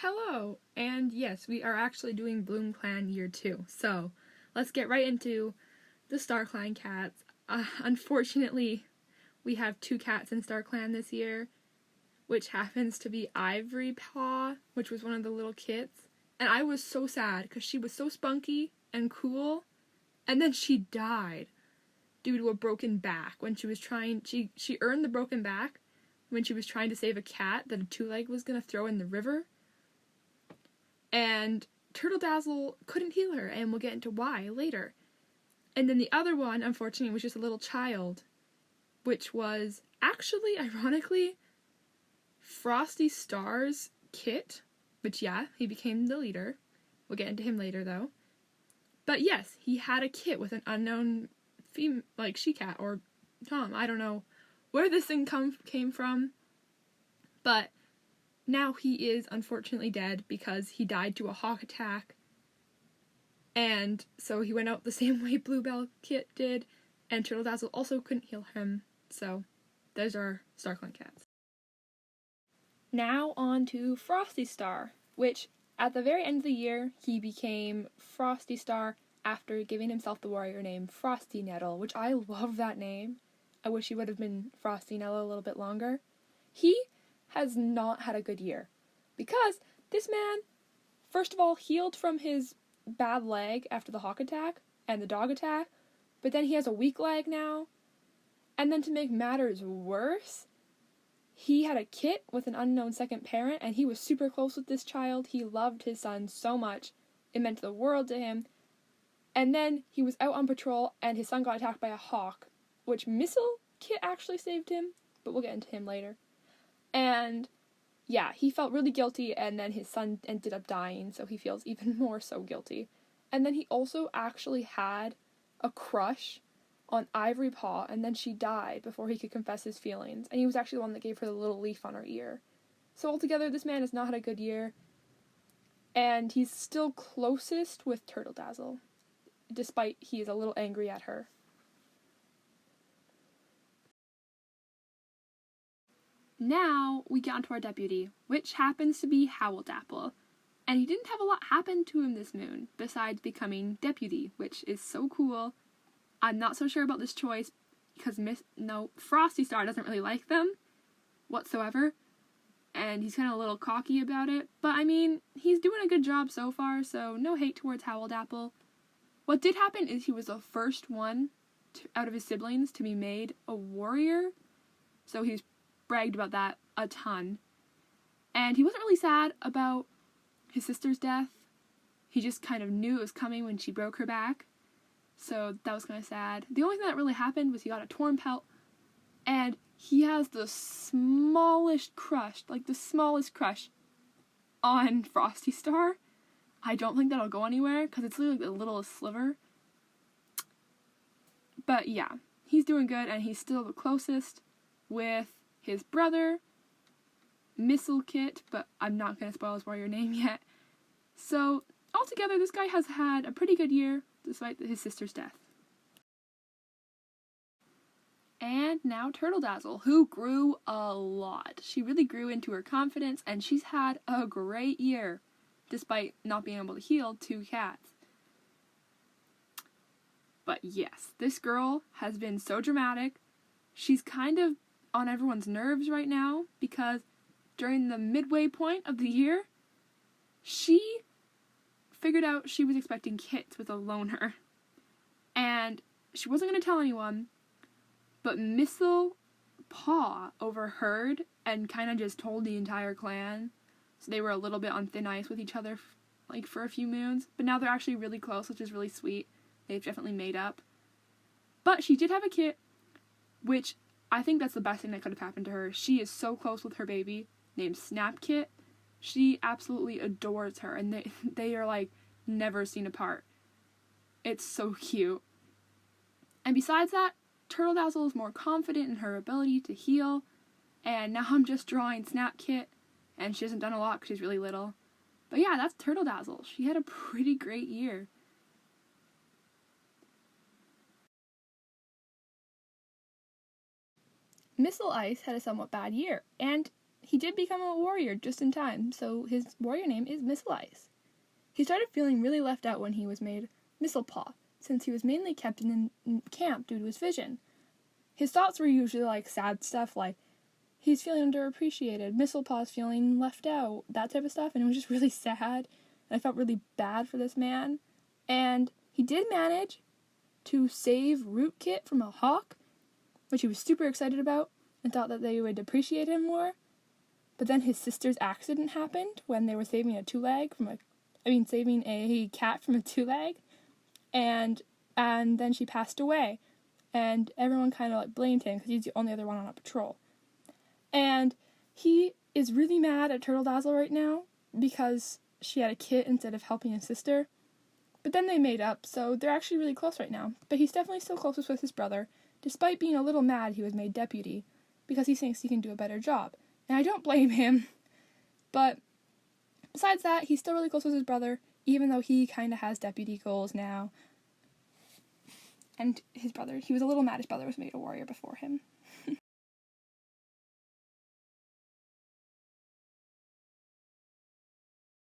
Hello! And yes, we are actually doing Bloom Clan Year 2. So, let's get right into the Star Clan cats. Unfortunately, we have 2 cats in Star Clan this year, which happens to be Ivory Paw, which was one of the little kits. And I was so sad because she was so spunky and cool, and then she died due to a broken back when she was trying. She earned the broken back when she was trying to save a cat that a 2-leg was going to throw in the river. And Turtle Dazzle couldn't heal her, and we'll get into why later. And then the other one, unfortunately, was just a little child, which was actually, ironically, Frosty Star's kit, which, yeah, he became the leader. We'll get into him later, though. But yes, he had a kit with an unknown she-cat, or Tom. I don't know where this thing came from, but now he is unfortunately dead because he died to a hawk attack. And so he went out the same way Bluebell Kit did, and Turtle Dazzle also couldn't heal him. So there's our Star Clan cats. Now on to Frosty Star, which at the very end of the year he became Frosty Star after giving himself the warrior name Frosty Nettle, which I love that name. I wish he would have been Frosty Nettle a little bit longer. He has not had a good year because this man, first of all, healed from his bad leg after the hawk attack and the dog attack, but then he has a weak leg now, and then to make matters worse, he had a kit with an unknown second parent, and he was super close with this child. He loved his son so much. It meant the world to him. And then he was out on patrol, and his son got attacked by a hawk, which Missile Kit actually saved him, but we'll get into him later. And yeah, he felt really guilty, and then his son ended up dying, so he feels even more so guilty. And then he also actually had a crush on Ivory Paw, and then she died before he could confess his feelings, and he was actually the one that gave her the little leaf on her ear. So altogether, this man has not had a good year, and he's still closest with Turtle Dazzle, despite he is a little angry at her. Now we get onto our deputy, which happens to be Howldapple, and he didn't have a lot happen to him this moon, besides becoming deputy, which is so cool. I'm not so sure about this choice, because Frosty Star doesn't really like them, whatsoever, and he's kind of a little cocky about it, but I mean, he's doing a good job so far, so no hate towards Howldapple. What did happen is he was the first one out of his siblings to be made a warrior, so he's bragged about that a ton. And he wasn't really sad about his sister's death. He just kind of knew it was coming when she broke her back. So that was kind of sad. The only thing that really happened was he got a torn pelt, and he has the smallest crush on Frosty Star. I don't think that'll go anywhere because it's literally the littlest sliver. But yeah, he's doing good, and he's still the closest with his brother, Missile Kit, but I'm not going to spoil his warrior name yet. So, altogether, this guy has had a pretty good year, despite his sister's death. And now Turtle Dazzle, who grew a lot. She really grew into her confidence, and she's had a great year, despite not being able to heal 2 cats. But yes, this girl has been so dramatic. She's kind of on everyone's nerves right now because during the midway point of the year, she figured out she was expecting kits with a loner. And she wasn't going to tell anyone, but Missile Paw overheard and kind of just told the entire clan. So they were a little bit on thin ice with each other for a few moons, but now they're actually really close, which is really sweet. They've definitely made up. But she did have a kit, which I think that's the best thing that could have happened to her. She is so close with her baby, named Snap Kit. She absolutely adores her, and they are never seen apart. It's so cute. And besides that, Turtle Dazzle is more confident in her ability to heal, and now I'm just drawing Snap Kit, and she hasn't done a lot because she's really little. But yeah, that's Turtle Dazzle. She had a pretty great year. Missile Ice had a somewhat bad year, and he did become a warrior just in time, so his warrior name is Missile-Ice. He started feeling really left out when he was made Mistlepaw, since he was mainly kept in camp due to his vision. His thoughts were usually like sad stuff, like he's feeling underappreciated, Mistlepaw's feeling left out, that type of stuff, and it was just really sad, and I felt really bad for this man. And he did manage to save Rootkit from a hawk, which he was super excited about, and thought that they would appreciate him more. But then his sister's accident happened when they were saving saving a cat from a two-leg, and then she passed away, and everyone kind of like blamed him because he's the only other one on a patrol. And he is really mad at Turtle Dazzle right now because she had a kit instead of helping his sister. But then they made up, so they're actually really close right now. But he's definitely still closest with his brother, despite being a little mad he was made deputy, because he thinks he can do a better job. And I don't blame him. But besides that, he's still really close with his brother, even though he kind of has deputy goals now. And his brother, he was a little mad his brother was made a warrior before him.